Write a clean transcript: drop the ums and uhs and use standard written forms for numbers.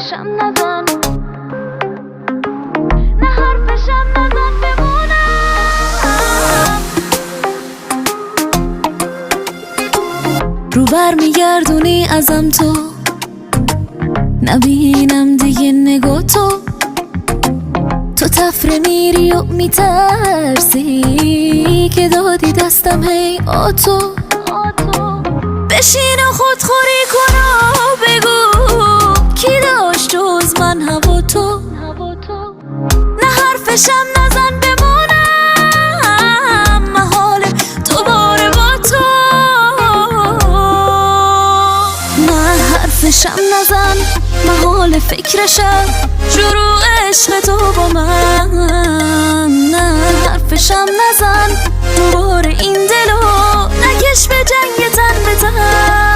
حرفشم نزن، نه حرفشم نزن بمونم. رو بر میگردونی ازم تو، نبینم دیگه نگاه تو تفره میری و میترسی که دادی دستم هی آتو. بشین و خودخوری کن و بگو کی داشت جز من هوا تو، نه حرفشم نزن بمونم، محاله دوباره با تو. نه حرفشم نزن، محال فکرشم شروع عشق تو با من. نه حرفشم نزن، دوباره این دلو نکش به جنگ تن به تن.